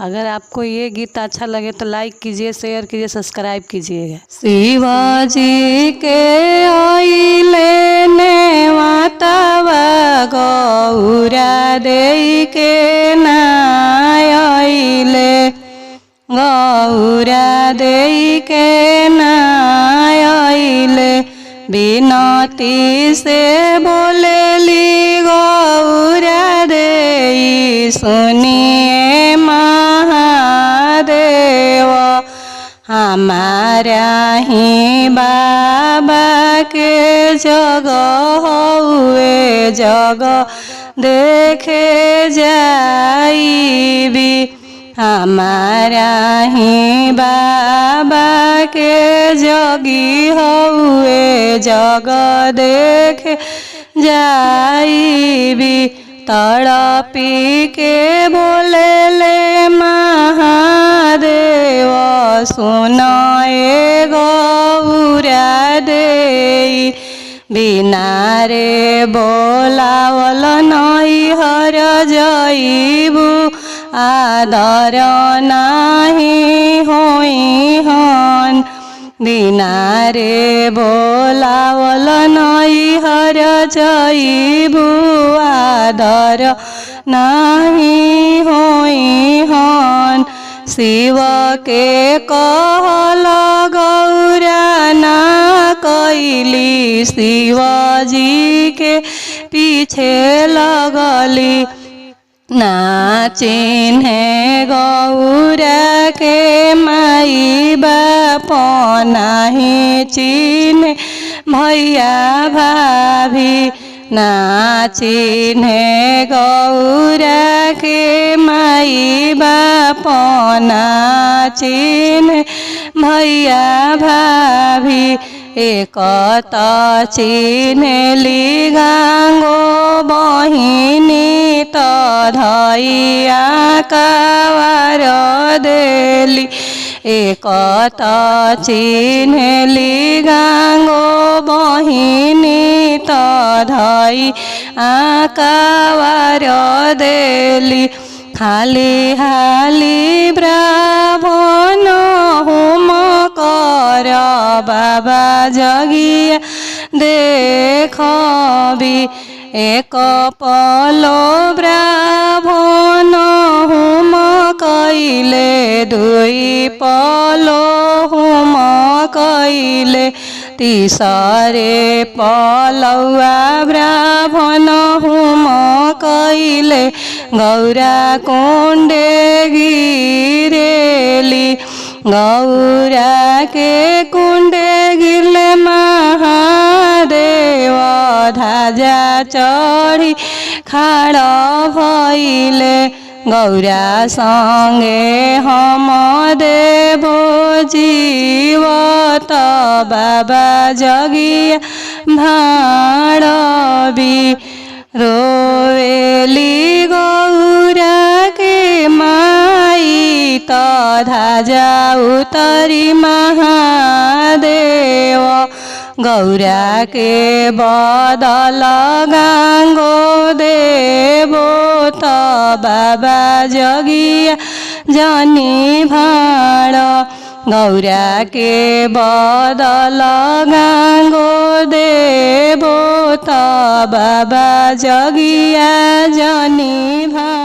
अगर आपको ये गीत अच्छा लगे तो लाइक कीजिए, शेयर कीजिए, सब्सक्राइब कीजिएगा। शिवाजी के आइले ने मातावा गौरा देई के नाइले, गौरा देई के नाइले, बिनती से बोलेली गौरा देई सुनिए महादेव, हमारा ही बाबा के जग हुए जग देखे जाइबी, हमारा ही बाबा के जगी हुए जग देखे जाइबी, तड़पी के बोलेले महादेव सुनाए गौरा देई, बिना रे बोलावल नैहर जाइबू, आदर नाही होई हन, बिना रे बोलावल नैहर जाइबू, आदर नाही होई हन, शिव के कहल गौरा ना कैली, शिवजी के पीछे लगली, ना चिन्हे गौरा के माई बाप, नाही चिन्हे भैया भाभी, ना चिन्हे गौरा के माई बाप, ना चिन्हे भैया भाभी, एक त चिन्हली गांगो बहिनी, त धैया कावार देली, एक त चिन्हली गांगो बहिनी, त धैया कावार देली, खाली हाली ब्राह्मण होम कर बाबा जगिया देखबी, एक पलो ब्राह्मण होम कैले, दुई पलो होम कैले, तीसरे पलौआ ब्राह्मण होम कैले, गौरा कुंडे गिरेली, गौरा के कुंडे गिरले महादेव, ध्वजा चढ़ी खाड़ भइले, गौरा संगे हम देबो जीवत, बाबा जगिया भाड़बी, रोवेली गौरा के माई, त ध्वजा उतरी महादेव, गौरा के बदल गांगो देबो, त बाबा जगिया जानी भाड़, गौरा के बदल गांगो देबो, त बाबा जगिया जानी भाड़।